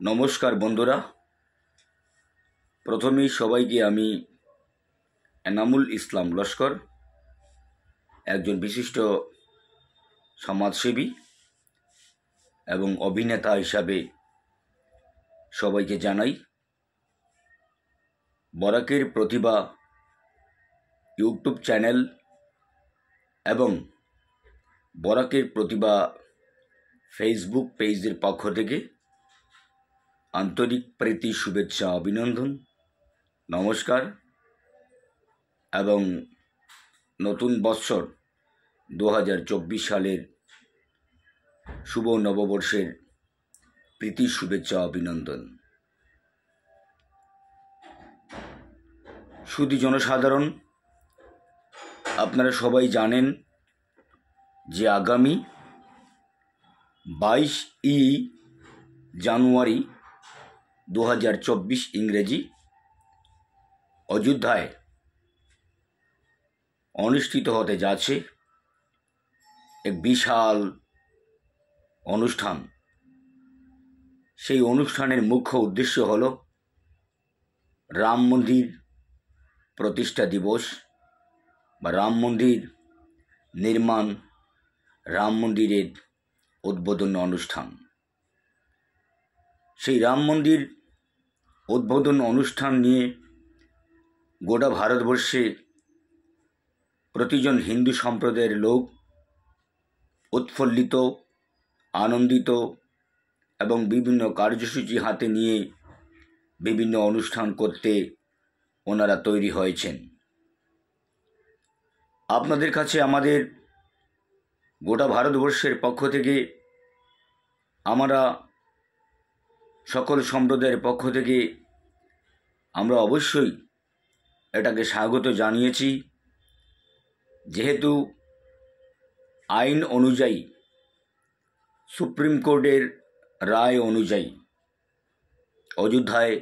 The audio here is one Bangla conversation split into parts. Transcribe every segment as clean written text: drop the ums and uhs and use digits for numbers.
নমস্কার বন্ধুরা, প্রথমেই সবাইকে আমি এনামুল ইসলাম লস্কর, একজন বিশিষ্ট সমাজসেবী এবং অভিনেতা হিসাবে সবাইকে জানাই বরাকের প্রতিভা ইউটিউব চ্যানেল এবং বরাকের প্রতিভা ফেসবুক পেজের পক্ষ থেকে আন্তরিক প্রীতি, শুভেচ্ছা, অভিনন্দন, নমস্কার এবং নতুন বৎসর 2024 সালের শুভ নববর্ষের প্রীতি, শুভেচ্ছা, অভিনন্দন। শুধু জনসাধারণ, আপনারা সবাই জানেন যে আগামী 22 জানুয়ারি 2024 ইংরেজি অযোধ্যায় অনুষ্ঠিত হতে যাচ্ছে এক বিশাল অনুষ্ঠান। সেই অনুষ্ঠানের মুখ্য উদ্দেশ্য হল রাম মন্দির প্রতিষ্ঠা দিবস বা রাম মন্দির নির্মাণ, রাম মন্দিরের উদ্বোধন অনুষ্ঠান। সেই রাম মন্দির উদ্বোধন অনুষ্ঠান নিয়ে গোটা ভারতবর্ষে প্রতিজন হিন্দু সম্প্রদায়ের লোক উৎফুল্লিত, আনন্দিত এবং বিভিন্ন কার্যসূচি হাতে নিয়ে বিভিন্ন অনুষ্ঠান করতে ওনারা তৈরি হয়েছেন। আপনাদের কাছে আমাদের গোটা ভারতবর্ষের পক্ষ থেকে, আমরা সকল সম্প্রদায়ের পক্ষ থেকে আমরা অবশ্যই এটাকে স্বাগত জানিয়েছি, যেহেতু আইন অনুযায়ী, সুপ্রিম কোর্টের রায় অনুযায়ী অযোধ্যায়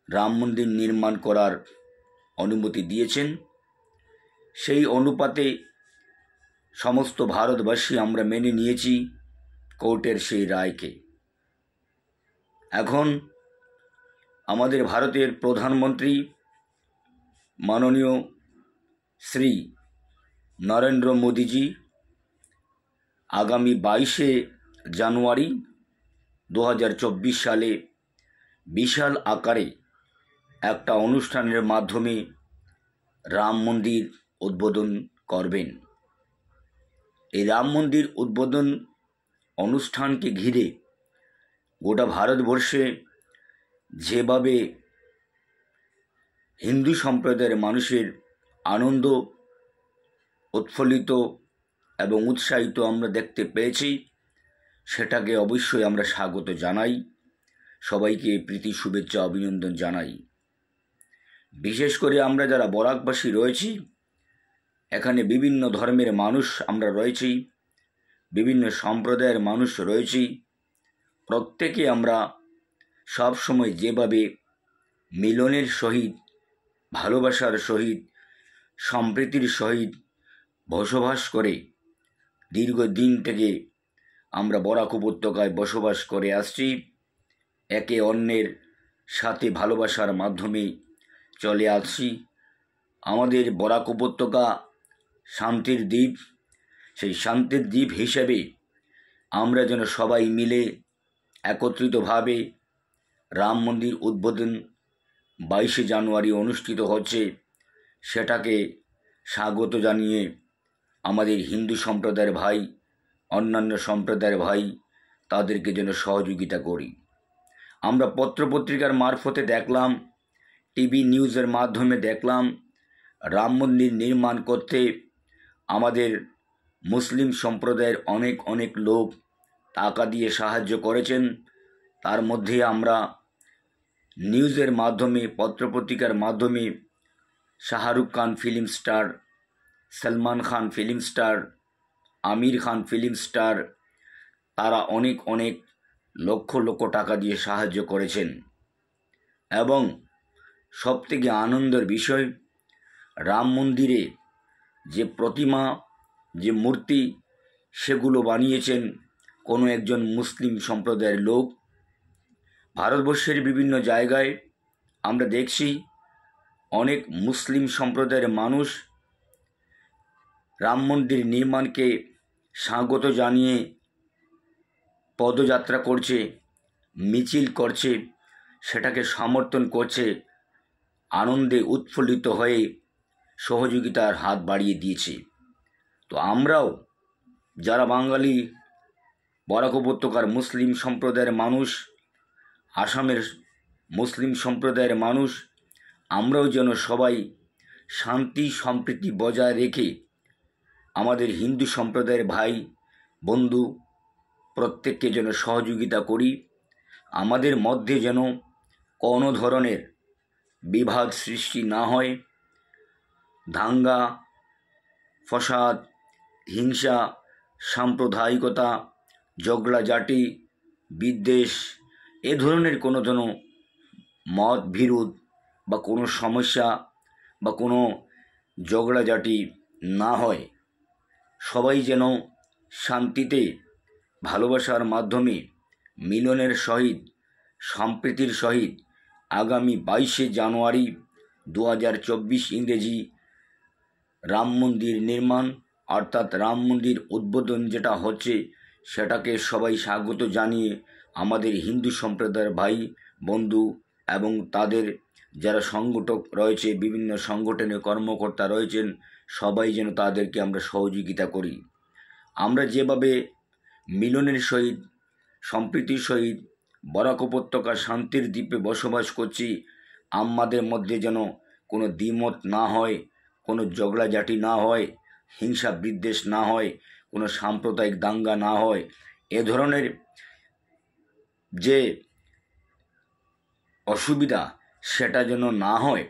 রাম মন্দির নির্মাণ করার অনুমতি দিয়েছেন। সেই অনুপাতে সমস্ত ভারতবাসী আমরা মেনে নিয়েছি কোর্টের সেই রায়কে। এখন আমাদের ভারতের প্রধানমন্ত্রী মাননীয় শ্রী নরেন্দ্র মোদীজি আগামী 22 জানুয়ারি 2024 সালে বিশাল আকারে একটা অনুষ্ঠানের মাধ্যমে রাম মন্দির উদ্বোধন করবেন। এই রাম মন্দির উদ্বোধন অনুষ্ঠানকে ঘিরে গোটা ভারতবর্ষে যেভাবে হিন্দু সম্প্রদায়ের মানুষের আনন্দ, উৎফুল্লিত এবং উৎসাহিত আমরা দেখতে পেয়েছি, সেটাকে অবশ্যই আমরা স্বাগত জানাই, সবাইকে প্রীতি, শুভেচ্ছা, অভিনন্দন জানাই। বিশেষ করে আমরা যারা বরাকবাসী রয়েছি, এখানে বিভিন্ন ধর্মের মানুষ আমরা রয়েছি, বিভিন্ন সম্প্রদায়ের মানুষ রয়েছি। প্রত্যেকে আমরা সব সময় যেভাবে মিলনের সহিত, ভালোবাসার সহিত, সম্প্রীতির সহিত বসবাস করে দীর্ঘদিন থেকে আমরা বরাক উপত্যকায় বসবাস করে আসছি, একে অন্যের সাথে ভালোবাসার মাধ্যমে চলে আসছি। আমাদের বরাক উপত্যকা শান্তির দ্বীপ, সেই শান্তির দ্বীপ হিসেবে আমরা যেন সবাই মিলে একত্রিতভাবে রাম মন্দির উদ্বোধন 22 জানুয়ারি অনুষ্ঠিত হচ্ছে, সেটাকে স্বাগত জানিয়ে আমাদের হিন্দু সম্প্রদায়ের ভাই, অন্যান্য সম্প্রদায়ের ভাই, তাদেরকে যেন সহযোগিতা করি। আমরা পত্রপত্রিকার মারফতে দেখলাম, টিভি নিউজের মাধ্যমে দেখলাম, রাম মন্দির নির্মাণ করতে আমাদের মুসলিম সম্প্রদায়ের অনেক অনেক লোক টাকা দিয়ে সাহায্য করেছেন। তার মধ্যে আমরা নিউজের মাধ্যমে, পত্রপত্রিকার মাধ্যমে Shahrukh Khan film star, Salman Khan film star, Aamir Khan film star, তারা অনেক অনেক লক্ষ লক্ষ টাকা দিয়ে সাহায্য করেছেন। এবং সবথেকে আনন্দের বিষয়, রাম মন্দিরে যে প্রতিমা, যে মূর্তি, সেগুলো বানিয়েছেন কোনো একজন মুসলিম সম্প্রদায়ের লোক। ভারতবর্ষের বিভিন্ন জায়গায় আমরা দেখছি অনেক মুসলিম সম্প্রদায়ের মানুষ রাম মন্দির নির্মাণকে স্বাগত জানিয়ে পদযাত্রা করছে, মিছিল করছে, সেটাকে সমর্থন করছে, আনন্দে উৎফুল্লিত হয়ে সহযোগিতার হাত বাড়িয়ে দিয়েছে। তো আমরাও যারা বাঙালি, বরাক উপত্যকার মুসলিম সম্প্রদায়ের মানুষ, আসামের মুসলিম সম্প্রদায়ের মানুষ, আমরাও যেন সবাই শান্তি সম্প্রীতি বজায় রেখে আমাদের হিন্দু সম্প্রদায়ের ভাই বন্ধু প্রত্যেককে যেন সহযোগিতা করি। আমাদের মধ্যে যেন কোনো ধরনের বিবাদ সৃষ্টি না হয়, দাঙ্গা ফসাদ, হিংসা, সাম্প্রদায়িকতা, ঝগড়াঝাটি, বিদ্বেষ এ ধরনের কোনো মত বিরোধ বা কোনো সমস্যা বা কোনো ঝগড়াঝাটি না হয়। সবাই যেন শান্তিতে ভালোবাসার মাধ্যমে মিলনের সহিত সম্প্রীতির সহিত আগামী 22শে জানুয়ারি 2024 ইংরেজি রাম মন্দির নির্মাণ অর্থাৎ রাম মন্দির উদ্বোধন যেটা হচ্ছে, সেটাকে সবাই স্বাগত জানিয়ে আমাদের হিন্দু সম্প্রদায়ের ভাই বন্ধু এবং তাদের যারা সংগঠক রয়েছে, বিভিন্ন সংগঠনের কর্মকর্তা রয়েছেন, সবাই যেন তাদেরকে আমরা সহযোগিতা করি। আমরা যেভাবে মিলনের সহিত সম্প্রীতির সহিত বরাক উপত্যকা শান্তির দ্বীপে বসবাস করছি, আমাদের মধ্যে যেন কোনো দ্বিমত না হয়, কোনো ঝগড়াঝাটি না হয়, হিংসা বিদ্বেষ না হয়, কোনো সাম্প্রদায়িক দাঙ্গা না হয়, এ ধরনের যে অসুবিধা সেটা যেন না হয়,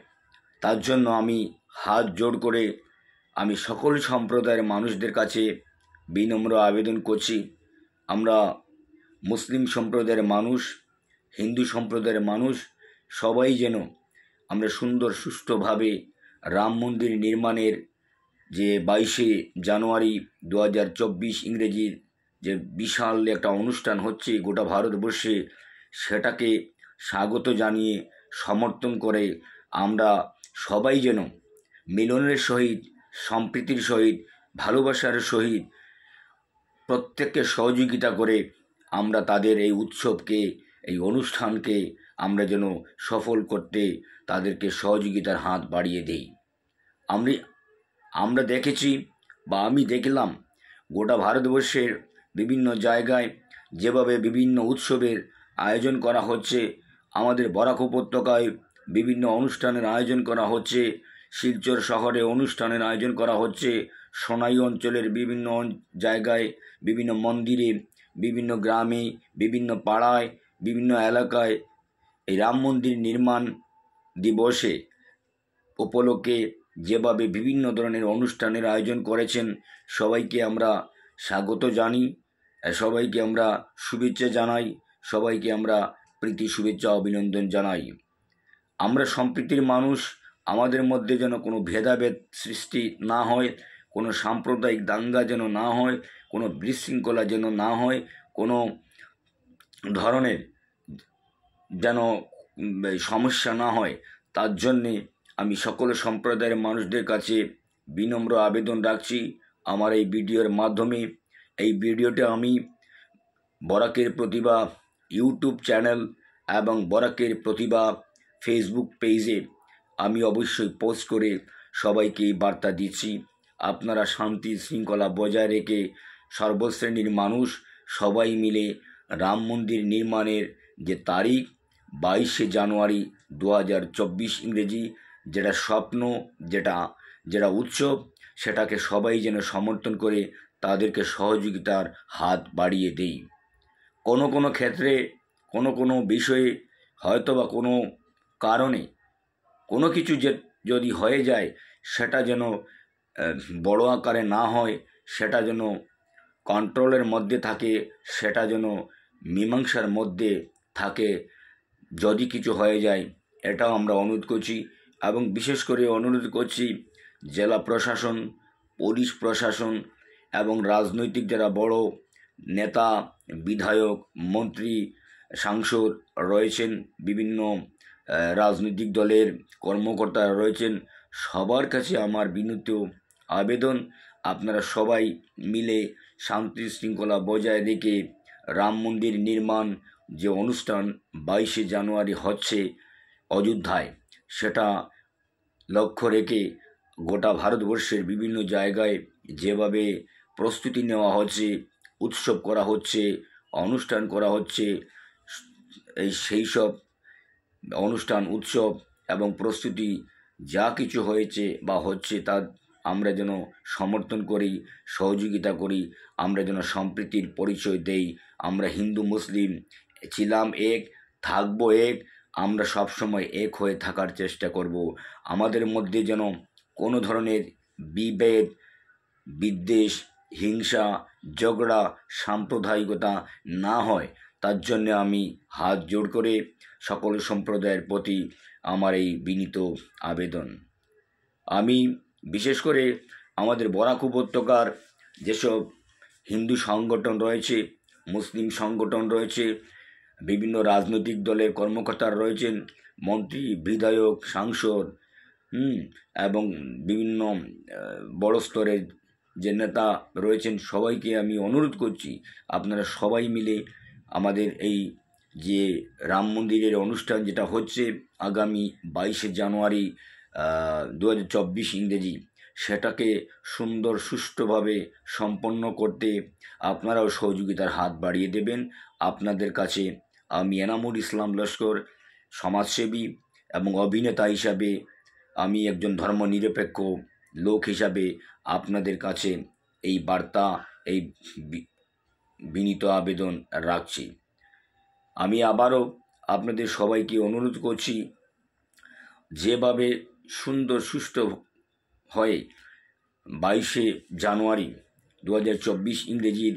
তার জন্য আমি হাত জোড় করে আমি সকল সম্প্রদায়ের মানুষদের কাছে বিনম্র আবেদন করছি। আমরা মুসলিম সম্প্রদায়ের মানুষ, হিন্দু সম্প্রদায়ের মানুষ সবাই যেন আমরা সুন্দর সুষ্ঠুভাবে রাম মন্দির নির্মাণের যে 22শে জানুয়ারি 2024 ইংরেজির যে বিশাল একটা অনুষ্ঠান হচ্ছে গোটা ভারতবর্ষে, সেটাকে স্বাগত জানিয়ে সমর্থন করে আমরা সবাই যেন মিলনের সহিত সম্প্রীতির সহিত ভালোবাসার সহিত প্রত্যেককে সহযোগিতা করে আমরা তাদের এই উৎসবকে, এই অনুষ্ঠানকে আমরা যেন সফল করতে তাদেরকে সহযোগিতার হাত বাড়িয়ে দেই। আমরা দেখেছি বা আমি দেখলাম গোটা ভারতবর্ষের বিভিন্ন জায়গায় যেভাবে বিভিন্ন উৎসবের আয়োজন করা হচ্ছে, আমাদের বরাক উপত্যকায় বিভিন্ন অনুষ্ঠানের আয়োজন করা হচ্ছে, শিলচর শহরে অনুষ্ঠানের আয়োজন করা হচ্ছে, সোনাই অঞ্চলের বিভিন্ন জায়গায়, বিভিন্ন মন্দিরে, বিভিন্ন গ্রামে, বিভিন্ন পাড়ায়, বিভিন্ন এলাকায় এই রাম মন্দির নির্মাণ দিবসে উপলক্ষে যেভাবে বিভিন্ন ধরনের অনুষ্ঠানের আয়োজন করেছেন, সবাইকে আমরা স্বাগত জানি, সবাইকে আমরা শুভেচ্ছা জানাই, সবাইকে আমরা প্রীতি শুভেচ্ছা অভিনন্দন জানাই। আমরা সম্প্রীতির মানুষ, আমাদের মধ্যে যেন কোনো ভেদাভেদ সৃষ্টি না হয়, কোনো সাম্প্রদায়িক দাঙ্গা যেন না হয়, কোনো বিশৃঙ্খলা যেন না হয়, কোনো ধরনের যেন সমস্যা না হয়, তার জন্যে আমি সকল সম্প্রদায়ের মানুষদের কাছে বিনম্র আবেদন রাখছি আমার এই ভিডিওর মাধ্যমে। এই ভিডিওটা আমি বরাকের প্রতিভা ইউটিউব চ্যানেল এবং বরাকের প্রতিভা ফেসবুক পেজে আমি অবশ্যই পোস্ট করে সবাইকে এই বার্তা দিচ্ছি। আপনারা শান্তি শৃঙ্খলা বজায় রেখে সর্বশ্রেণীর মানুষ সবাই মিলে রাম মন্দির নির্মাণের যে তারিখ 22শে জানুয়ারি 2024 ইংরেজি, যেটা স্বপ্ন, যেটা উৎসব, সেটাকে সবাই যেন সমর্থন করে তাদেরকে সহযোগিতার হাত বাড়িয়ে দেই। কোনো ক্ষেত্রে কোনো বিষয়ে হয়তো বা কোনো কারণে কোনো কিছু যদি হয়ে যায়, সেটা যেন বড় আকারে না হয়, সেটা যেন কন্ট্রোলের মধ্যে থাকে, সেটা যেন মীমাংসার মধ্যে থাকে। যদি কিছু হয়ে যায়, এটাও আমরা অনুরোধ করছি এবং বিশেষ করে অনুরোধ করছি জেলা প্রশাসন, পুলিশ প্রশাসন এবং রাজনৈতিক যারা বড় নেতা, বিধায়ক, মন্ত্রী, সাংসদ রয়েছেন, বিভিন্ন রাজনৈতিক দলের কর্মকর্তারা রয়েছেন, সবার কাছে আমার বিনীত আবেদন, আপনারা সবাই মিলে শান্তি শৃঙ্খলা বজায় রেখে রাম মন্দির নির্মাণ যে অনুষ্ঠান 22শে জানুয়ারি হচ্ছে অযোধ্যায়, সেটা লক্ষ্য রেখে গোটা ভারতবর্ষের বিভিন্ন জায়গায় যেভাবে প্রস্তুতি নেওয়া হচ্ছে, উৎসব করা হচ্ছে, অনুষ্ঠান করা হচ্ছে, সেই সব অনুষ্ঠান, উৎসব এবং প্রস্তুতি যা কিছু হয়েছে বা হচ্ছে তা আমরা যেন সমর্থন করি, সহযোগিতা করি, আমরা যেন সম্প্রীতির পরিচয় দেই। আমরা হিন্দু মুসলিম ছিলাম এক, থাকবো এক, আমরা সবসময় এক হয়ে থাকার চেষ্টা করব। আমাদের মধ্যে যেন কোনো ধরনের বিভেদ, বিদ্বেষ, হিংসা, ঝগড়া, সাম্প্রদায়িকতা না হয়, তার জন্য আমি হাত জোড় করে সকল সম্প্রদায়ের প্রতি আমার এই বিনীত আবেদন। আমি বিশেষ করে আমাদের বরাক উপত্যকার যেসব হিন্দু সংগঠন রয়েছে, মুসলিম সংগঠন রয়েছে, বিভিন্ন রাজনৈতিক দলের কর্মকর্তারা রয়েছেন, মন্ত্রী, বিধায়ক, সাংসদ, এবং বিভিন্ন বড় স্তরের যে নেতা রয়েছেন, সবাইকে আমি অনুরোধ করছি, আপনারা সবাই মিলে আমাদের এই যে রাম মন্দিরের অনুষ্ঠান যেটা হচ্ছে আগামী 22শে জানুয়ারি 2024 ইংরেজি, সেটাকে সুন্দর সুষ্ঠুভাবে সম্পন্ন করতে আপনারাও সহযোগিতার হাত বাড়িয়ে দেবেন। আপনাদের কাছে আমি এনামুল ইসলাম লস্কর, সমাজসেবী এবং অভিনেতা হিসাবে, আমি একজন ধর্মনিরপেক্ষ লোক হিসাবে আপনাদের কাছে এই বার্তা, এই বিনীত আবেদন রাখছি। আমি আবারও আপনাদের সবাইকে অনুরোধ করছি, যেভাবে সুন্দর সুষ্ঠু হয়ে 22শে জানুয়ারি 2024 ইংরেজির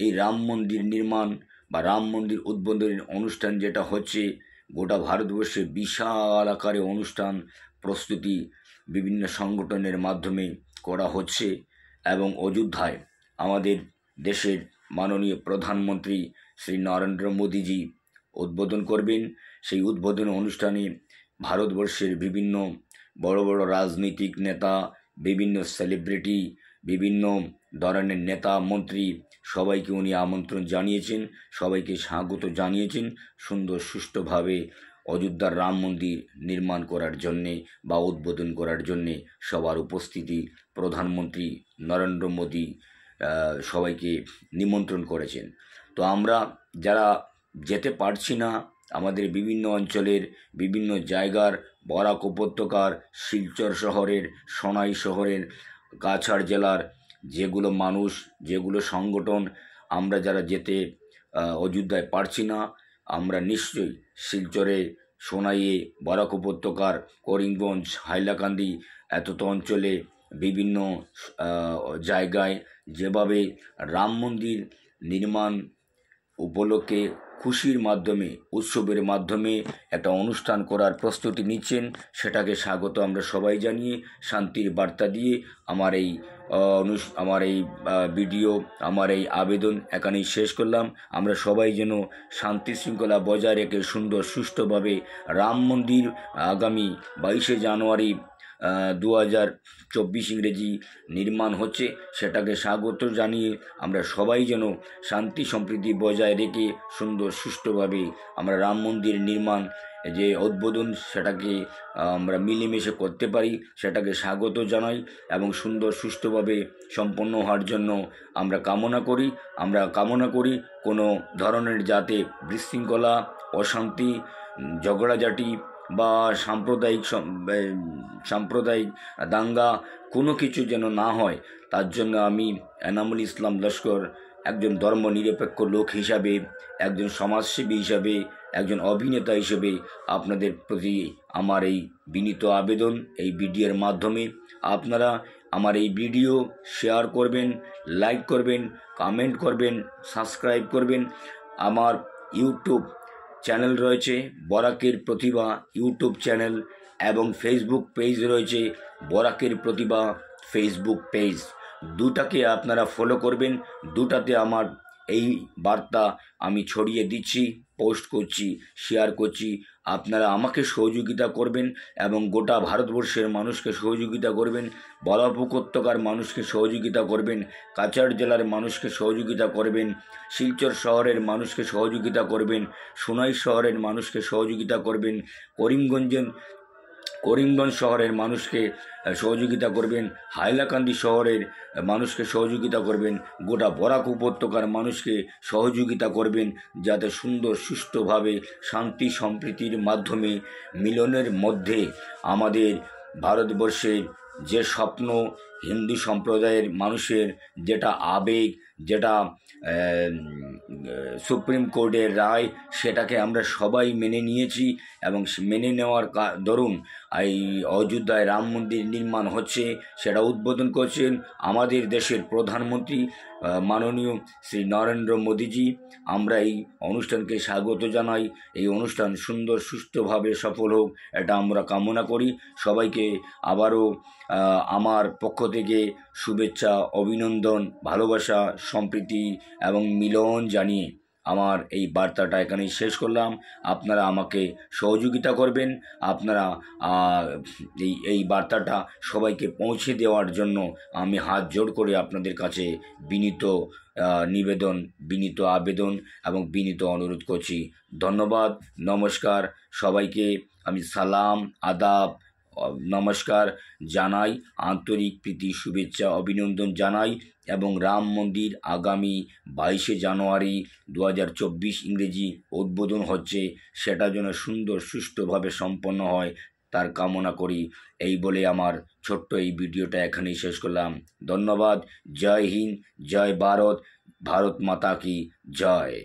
এই রাম মন্দির নির্মাণ বা রাম মন্দির উদ্বোধনের অনুষ্ঠান যেটা হচ্ছে, গোটা ভারতবর্ষে বিশাল আকারে অনুষ্ঠান প্রস্তুতি বিভিন্ন সংগঠনের মাধ্যমে করা হচ্ছে এবং অযোধ্যায় আমাদের দেশের মাননীয় প্রধানমন্ত্রী শ্রী নরেন্দ্র মোদীজি উদ্বোধন করবেন। সেই উদ্বোধন অনুষ্ঠানে ভারতবর্ষের বিভিন্ন বড় বড় রাজনৈতিক নেতা, বিভিন্ন সেলিব্রিটি, বিভিন্ন ধরনের নেতা, মন্ত্রী, সবাইকে উনি আমন্ত্রণ জানিয়েছেন, সবাইকে স্বাগত জানিয়েছেন সুন্দর সুষ্ঠুভাবে অযোধ্যার রাম মন্দির নির্মাণ করার জন্যে বা উদ্বোধন করার জন্যে সবার উপস্থিতি প্রধানমন্ত্রী নরেন্দ্র মোদী সবাইকে নিমন্ত্রণ করেছেন। তো আমরা যারা যেতে পারছি না, আমাদের বিভিন্ন অঞ্চলের বিভিন্ন জায়গার, বরাক উপত্যকার, শিলচর শহরের, সোনাই শহরের, কাছাড় জেলার যেগুলো মানুষ, যেগুলো সংগঠন, আমরা যারা যেতে অযোধ্যায় পারছি না, আমরা নিশ্চয়ই শিলচরে, সোনাইয়ে, বরাক উপত্যকার, করিমগঞ্জ, হাইলাকান্দি এতটা অঞ্চলে বিভিন্ন জায়গায় যেভাবে রাম মন্দির নির্মাণ উপলক্ষে খুশির মাধ্যমে, উৎসবের মাধ্যমে একটা অনুষ্ঠান করার প্রস্তুতি নিচ্ছেন, সেটাকে স্বাগত আমরা সবাই জানিয়ে, শান্তির বার্তা দিয়ে আমার এই ভিডিও, আমার এই আবেদন এখানেই শেষ করলাম। আমরা সবাই যেন শান্তি শৃঙ্খলা বজায় রেখে সুন্দর সুষ্ঠুভাবে রাম মন্দির আগামী 22শে জানুয়ারি 2024 ইংরেজি নির্মাণ হচ্ছে, সেটাকে স্বাগত জানিয়ে আমরা সবাই যেন শান্তি সম্প্রীতি বজায় রেখে সুন্দর সুষ্ঠুভাবে আমরা রাম মন্দির নির্মাণ যে উদ্বোধন, সেটাকে আমরা মিলেমিশে করতে পারি, সেটাকে স্বাগত জানাই এবং সুন্দর সুষ্ঠুভাবে সম্পন্ন হওয়ার জন্য আমরা কামনা করি কোনো ধরনের যাতে বিশৃঙ্খলা, অশান্তি, ঝগড়াঝাটি বা সাম্প্রদায়িক দাঙ্গা কোনো কিছু যেন না হয়, তার জন্য আমি এনামুল ইসলাম লস্কর একজন ধর্মনিরপেক্ষ লোক হিসাবে, একজন সমাজসেবী হিসাবে, একজন অভিনেতা হিসেবে আপনাদের প্রতি আমার এই বিনীত আবেদন। এই ভিডিওর মাধ্যমে আপনারা আমার এই ভিডিও শেয়ার করবেন, লাইক করবেন, কমেন্ট করবেন, সাবস্ক্রাইব করবেন। আমার ইউটিউব চ্যানেল রয়েছে বরাকের প্রতিভা ইউটিউব চ্যানেল, এবং ফেসবুক পেজ রয়েছে বরাকের প্রতিভা ফেসবুক পেজ। দুটাকে আপনারা ফলো করবেন, দুটাতে আমার এই বার্তা আমি ছড়িয়ে দিচ্ছি, পোস্ট করছি, শেয়ার করছি। আপনারা আমাকে সহযোগিতা করবেন এবং গোটা ভারতবর্ষের মানুষকে সহযোগিতা করবেন, বরাক উপত্যকার মানুষকে সহযোগিতা করবেন, কাছাড় জেলার মানুষকে সহযোগিতা করবেন, শিলচর শহরের মানুষকে সহযোগিতা করবেন, সোনাই শহরের মানুষকে সহযোগিতা করবেন, করিমগঞ্জ শহরের মানুষকে সহযোগিতা করবেন, হাইলাকান্দি শহরের মানুষকে সহযোগিতা করবেন, গোটা বরাক উপত্যকার মানুষকে সহযোগিতা করবেন, যাতে সুন্দর সুষ্ঠুভাবে শান্তি সম্প্রীতির মাধ্যমে মিলনের মধ্যে আমাদের ভারতবর্ষের যে স্বপ্ন, হিন্দু সম্প্রদায়ের মানুষের যেটা আবেগ, যেটা সুপ্রিম কোর্টের রায়, সেটাকে আমরা সবাই মেনে নিয়েছি এবং মেনে নেওয়ার দরুন এই অযোধ্যায় রাম মন্দির নির্মাণ হচ্ছে, সেটা উদ্বোধন করছেন আমাদের দেশের প্রধানমন্ত্রী মাননীয় শ্রী নরেন্দ্র মোদীজি। আমরা এই অনুষ্ঠানকে স্বাগত জানাই। এই অনুষ্ঠান সুন্দর সুষ্ঠুভাবে সফল হোক, এটা আমরা কামনা করি। সবাইকে আবারও আমার পক্ষ থেকে শুভেচ্ছা, অভিনন্দন, ভালোবাসা, সম্প্রীতি এবং মিলন জানিয়ে আমার এই বার্তাটা এখানেই শেষ করলাম। আপনারা আমাকে সহযোগিতা করবেন। আপনারা এই বার্তাটা সবাইকে পৌঁছে দেওয়ার জন্য আমি হাত জোড় করে আপনাদের কাছে বিনীত নিবেদন, বিনীত আবেদন এবং বিনীত অনুরোধ করছি। ধন্যবাদ, নমস্কার। সবাইকে আমি সালাম, আদাব, নমস্কার জানাই, আন্তরিক প্রীতি, শুভেচ্ছা, অভিনন্দন জানাই এবং রাম মন্দির আগামী 22শে জানুয়ারি 2024 ইংরেজি উদ্বোধন হচ্ছে, সেটা যেন সুন্দর সুষ্ঠুভাবে সম্পন্ন হয় তার কামনা করি। এই বলে আমার ছোট্ট এই ভিডিওটা এখানেই শেষ করলাম। ধন্যবাদ। জয় হিন্দ, জয় ভারত, ভারত মাতা কি জয়।